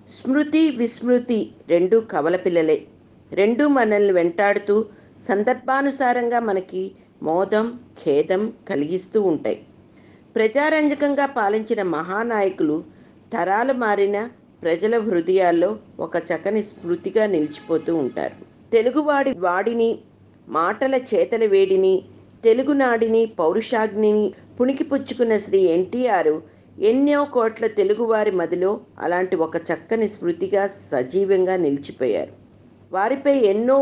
స్మృతి, విస్మృతి రెండూ కవల పిల్లలే. రెండూ మనల్ని వెంటాడుతూ సందర్భానుసారంగా మనకి మోదం, ఖేదం కలిగిస్తూ ఉంటాయి. ప్రజారంజకంగా పాలించిన మహానాయకులు తరాలు మారిన ప్రజల హృదయాల్లో ఒక చక్కని స్మృతిగా నిలిచిపోతూ ఉంటారు. తెలుగువాడి వాడిని, మాటల చేతల వేడిని, తెలుగునాడిని పౌరుషాగ్నిని పుణికిపుచ్చుకున్న శ్రీ ఎన్టీఆర్ ఎన్నో కోట్ల తెలుగువారి మదిలో అలాంటి ఒక చక్కని స్మృతిగా సజీవంగా నిలిచిపోయారు. వారిపై ఎన్నో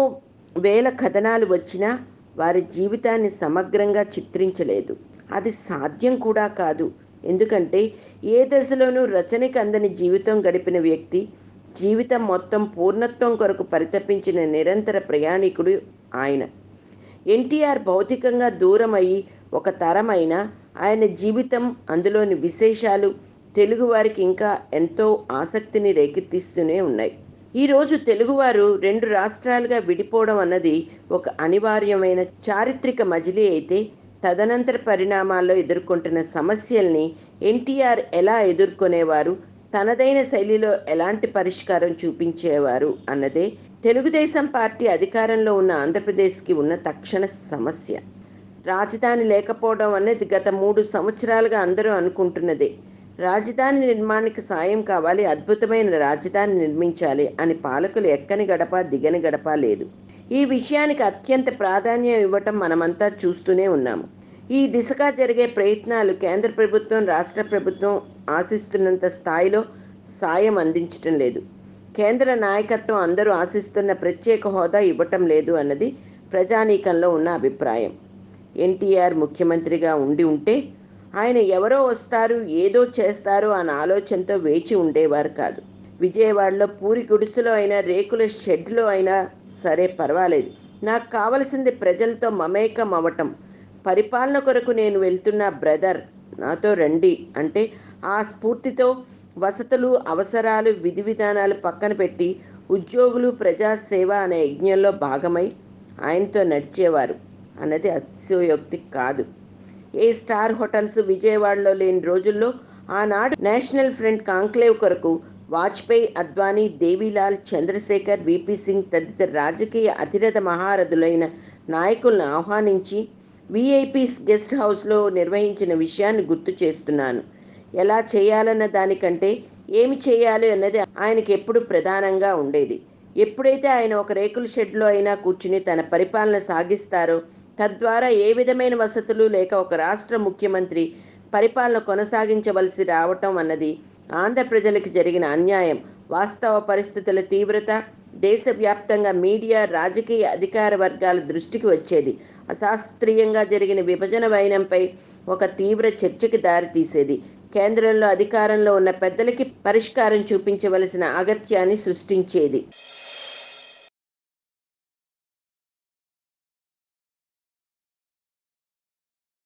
వేల కథనాలు వచ్చినా వారి జీవితాన్ని సమగ్రంగా చిత్రించలేదు. అది సాధ్యం కూడా కాదు. ఎందుకంటే ఏ దశలోనూ రచనకి అందని జీవితం గడిపిన వ్యక్తి, జీవితం మొత్తం పూర్ణత్వం కొరకు పరితపించిన నిరంతర ప్రయాణికుడు ఆయన. ఎన్టీఆర్ భౌతికంగా దూరం అయ్యి ఒక తరమైన ఆయన జీవితం, అందులోని విశేషాలు తెలుగువారికి ఇంకా ఎంతో ఆసక్తిని రేకెత్తిస్తూనే ఉన్నాయి. ఈరోజు తెలుగువారు 2 రాష్ట్రాలుగా విడిపోవడం అన్నది ఒక అనివార్యమైన చారిత్రక మజిలీ అయితే, తదనంతర పరిణామాల్లో ఎదుర్కొంటున్న సమస్యల్ని ఎన్టీఆర్ ఎలా ఎదుర్కొనేవారు, తనదైన శైలిలో ఎలాంటి పరిష్కారం చూపించేవారు అన్నదే తెలుగుదేశం పార్టీ అధికారంలో ఉన్న ఆంధ్రప్రదేశ్కి ఉన్న తక్షణ సమస్య. రాజధాని లేకపోవడం అనేది గత 3 సంవత్సరాలుగా అందరూ అనుకుంటున్నదే. రాజధాని నిర్మాణానికి సాయం కావాలి, అద్భుతమైన రాజధాని నిర్మించాలి అని పాలకులు ఎక్కని గడప దిగని గడప లేదు. ఈ విషయానికి అత్యంత ప్రాధాన్యం ఇవ్వటం మనమంతా చూస్తూనే ఉన్నాము. ఈ దిశగా జరిగే ప్రయత్నాలు కేంద్ర ప్రభుత్వం, రాష్ట్ర ప్రభుత్వం ఆశిస్తున్నంత స్థాయిలో సాయం అందించటం లేదు. కేంద్ర నాయకత్వం అందరూ ఆశిస్తున్న ప్రత్యేక హోదా ఇవ్వటం లేదు అన్నది ప్రజానీకంలో ఉన్న అభిప్రాయం. ఎన్టీఆర్ ముఖ్యమంత్రిగా ఉంటే ఆయన ఎవరో వస్తారు, ఏదో చేస్తారు అన్న ఆలోచనతో వేచి ఉండేవారు కాదు. విజయవాడలో పూరి గుడిసెలో అయినా, రేకుల షెడ్లో అయినా సరే పర్వాలేదు, నాకు కావలసింది ప్రజలతో మమేకం అవ్వటం, పరిపాలన కొరకు నేను వెళ్తున్న బ్రదర్ నాతో రండి అంటే ఆ స్ఫూర్తితో వసతులు, అవసరాలు, విధి విధానాలు పక్కన పెట్టి ఉద్యోగులు, ప్రజాసేవ అనే యజ్ఞంలో భాగమై ఆయనతో నడిచేవారు అన్నది అతిశయోక్తి కాదు. ఏ స్టార్ హోటల్స్ విజయవాడలో లేని రోజుల్లో ఆనాడు నేషనల్ ఫ్రంట్ కాంక్లేవ్ కొరకు వాజ్పేయి, అద్వానీ, దేవీలాల్, చంద్రశేఖర్, విపి సింగ్ తదితర రాజకీయ అతిరథ మహారథులైన నాయకులను ఆహ్వానించి విఐపీస్ గెస్ట్ హౌస్లో నిర్వహించిన విషయాన్ని గుర్తు చేస్తున్నాను. ఎలా చేయాలన్న దానికంటే ఏమి చేయాలి అన్నది ఆయనకి ఎప్పుడు ప్రధానంగా ఉండేది. ఎప్పుడైతే ఆయన ఒక రేకుల షెడ్లో అయినా కూర్చుని తన పరిపాలన సాగిస్తారో, తద్వారా ఏ విధమైన వసతులు లేక ఒక రాష్ట్ర ముఖ్యమంత్రి పరిపాలన కొనసాగించవలసి రావటం అన్నది ఆంధ్ర ప్రజలకు జరిగిన అన్యాయం. వాస్తవ పరిస్థితుల తీవ్రత దేశవ్యాప్తంగా మీడియా, రాజకీయ అధికార వర్గాల దృష్టికి వచ్చేది. అశాస్త్రీయంగా జరిగిన విభజన వైనంపై ఒక తీవ్ర చర్చకి దారితీసేది. కేంద్రంలో అధికారంలో ఉన్న పెద్దలకి పరిష్కారం చూపించవలసిన అగత్యాన్ని సృష్టించేది.